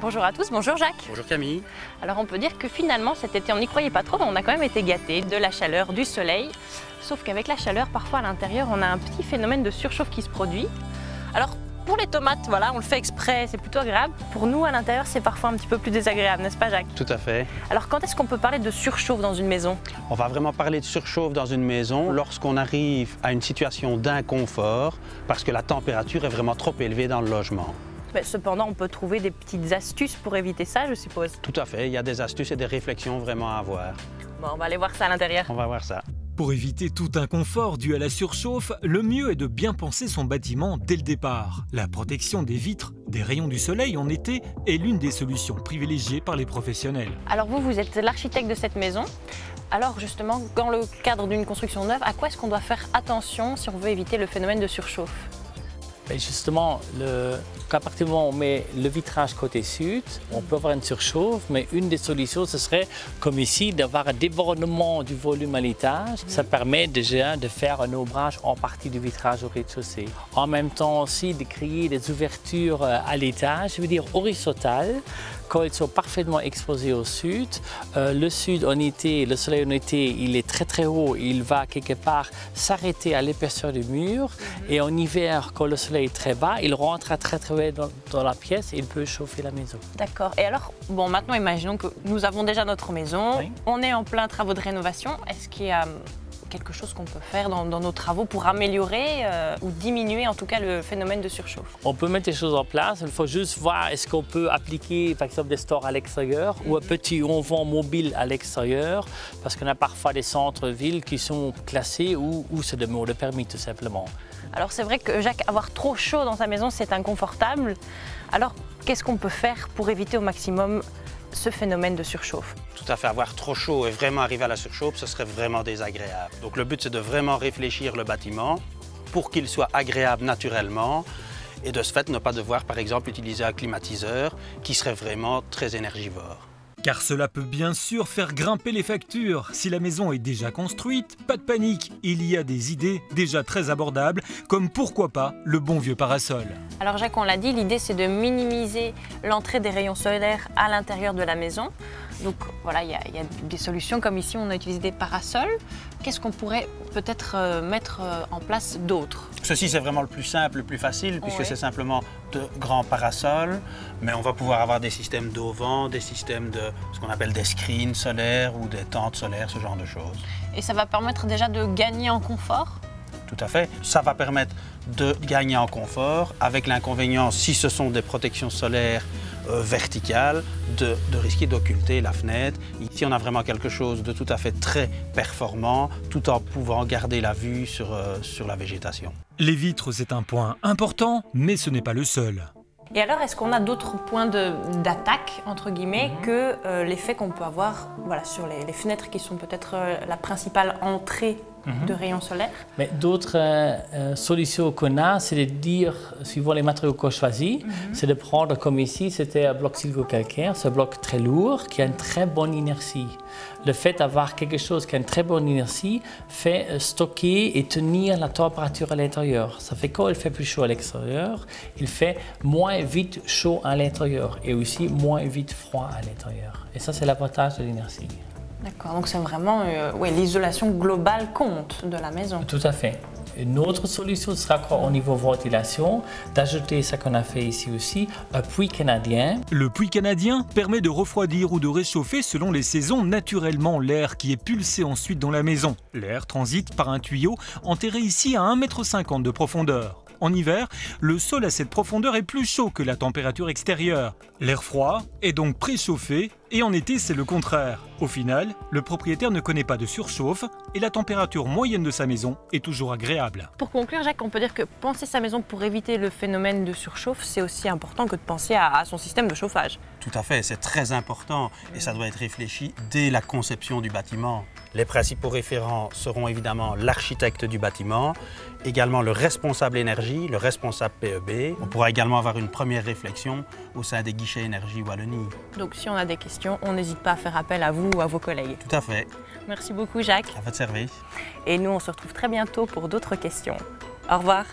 Bonjour à tous, bonjour Jacques. Bonjour Camille. Alors on peut dire que finalement cet été on n'y croyait pas trop, mais on a quand même été gâtés de la chaleur, du soleil. Sauf qu'avec la chaleur, parfois à l'intérieur, on a un petit phénomène de surchauffe qui se produit. Alors pour les tomates, voilà, on le fait exprès, c'est plutôt agréable. Pour nous à l'intérieur, c'est parfois un petit peu plus désagréable, n'est-ce pas Jacques? Tout à fait. Alors quand est-ce qu'on peut parler de surchauffe dans une maison? On va vraiment parler de surchauffe dans une maison lorsqu'on arrive à une situation d'inconfort parce que la température est vraiment trop élevée dans le logement. Mais cependant, on peut trouver des petites astuces pour éviter ça, je suppose. Tout à fait, il y a des astuces et des réflexions vraiment à avoir. Bon, on va aller voir ça à l'intérieur. On va voir ça. Pour éviter tout inconfort dû à la surchauffe, le mieux est de bien penser son bâtiment dès le départ. La protection des vitres des rayons du soleil en été est l'une des solutions privilégiées par les professionnels. Alors vous êtes l'architecte de cette maison. Alors justement, dans le cadre d'une construction neuve, à quoi est-ce qu'on doit faire attention si on veut éviter le phénomène de surchauffe? Mais justement, à partir du moment où on met le vitrage côté sud, on peut avoir une surchauffe, mais une des solutions, ce serait, comme ici, d'avoir un débordement du volume à l'étage. Ça permet déjà de faire un ombrage en partie du vitrage au rez-de-chaussée. En même temps aussi de créer des ouvertures à l'étage, je veux dire horizontales, quand ils sont parfaitement exposés au sud. Le sud en été, le soleil en été, il est très très haut, il va quelque part s'arrêter à l'épaisseur du mur. Et en hiver, quand le soleil est très bas, il rentre très très haut dans la pièce et il peut chauffer la maison. D'accord. Et alors, bon, maintenant imaginons que nous avons déjà notre maison, Oui. on est en plein travaux de rénovation. Est-ce qu'il y a quelque chose qu'on peut faire dans nos travaux pour améliorer ou diminuer en tout cas le phénomène de surchauffe? On peut mettre des choses en place, il faut juste voir est-ce qu'on peut appliquer par exemple des stores à l'extérieur ou un petit auvent mobile à l'extérieur, parce qu'on a parfois des centres-villes qui sont classés ou se demandent le permis tout simplement. Alors c'est vrai que Jacques, avoir trop chaud dans sa maison, c'est inconfortable. Alors qu'est-ce qu'on peut faire pour éviter au maximum ce phénomène de surchauffe? Tout à fait, avoir trop chaud et vraiment arriver à la surchauffe, ce serait vraiment désagréable. Donc le but, c'est de vraiment réfléchir le bâtiment pour qu'il soit agréable naturellement et de ce fait, ne pas devoir, par exemple, utiliser un climatiseur qui serait vraiment très énergivore. Car cela peut bien sûr faire grimper les factures. Si la maison est déjà construite, pas de panique, il y a des idées déjà très abordables, comme pourquoi pas le bon vieux parasol. Alors Jacques, on l'a dit, l'idée c'est de minimiser l'entrée des rayons solaires à l'intérieur de la maison. Donc voilà, il y a des solutions comme ici, on a utilisé des parasols. Qu'est-ce qu'on pourrait peut-être mettre en place d'autres? Ceci, c'est vraiment le plus simple, le plus facile, puisque Oui. c'est simplement de grands parasols. Mais on va pouvoir avoir des systèmes d'auvent, des systèmes de ce qu'on appelle des screens solaires ou des tentes solaires, ce genre de choses. Et ça va permettre déjà de gagner en confort? Tout à fait. Ça va permettre de gagner en confort, avec l'inconvénient, si ce sont des protections solaires verticales, de risquer d'occulter la fenêtre. Ici, on a vraiment quelque chose de tout à fait très performant, tout en pouvant garder la vue sur la végétation. Les vitres, c'est un point important, mais ce n'est pas le seul. Et alors, est-ce qu'on a d'autres points d'attaque, entre guillemets, que l'effet qu'on peut avoir voilà, sur les fenêtres qui sont peut-être la principale entrée de rayons solaires? Mais d'autres solutions qu'on a, c'est de dire, suivant les matériaux qu'on choisit, c'est de prendre comme ici, c'était un bloc silico-calcaire, ce bloc très lourd qui a une très bonne inertie. Le fait d'avoir quelque chose qui a une très bonne inertie fait stocker et tenir la température à l'intérieur. Ça fait quand il fait plus chaud à l'extérieur, il fait moins vite chaud à l'intérieur et aussi moins vite froid à l'intérieur. Et ça, c'est l'avantage de l'inertie. D'accord, donc c'est vraiment ouais, l'isolation globale compte de la maison. Tout à fait. Une autre solution sera quoi, au niveau ventilation, d'ajouter ce qu'on a fait ici aussi, un puits canadien. Le puits canadien permet de refroidir ou de réchauffer selon les saisons naturellement l'air qui est pulsé ensuite dans la maison. L'air transite par un tuyau enterré ici à 1,50 m de profondeur. En hiver, le sol à cette profondeur est plus chaud que la température extérieure. L'air froid est donc préchauffé et en été, c'est le contraire. Au final, le propriétaire ne connaît pas de surchauffe et la température moyenne de sa maison est toujours agréable. Pour conclure, Jacques, on peut dire que penser sa maison pour éviter le phénomène de surchauffe, c'est aussi important que de penser à son système de chauffage. Tout à fait, c'est très important et ça doit être réfléchi dès la conception du bâtiment. Les principaux référents seront évidemment l'architecte du bâtiment, également le responsable énergie, le responsable PEB. On pourra également avoir une première réflexion au sein des guichets énergie Wallonie. Donc si on a des questions, on n'hésite pas à faire appel à vous ou à vos collègues. Tout à fait, Merci beaucoup Jacques. à votre service. Et nous, on se retrouve très bientôt pour d'autres questions. Au revoir.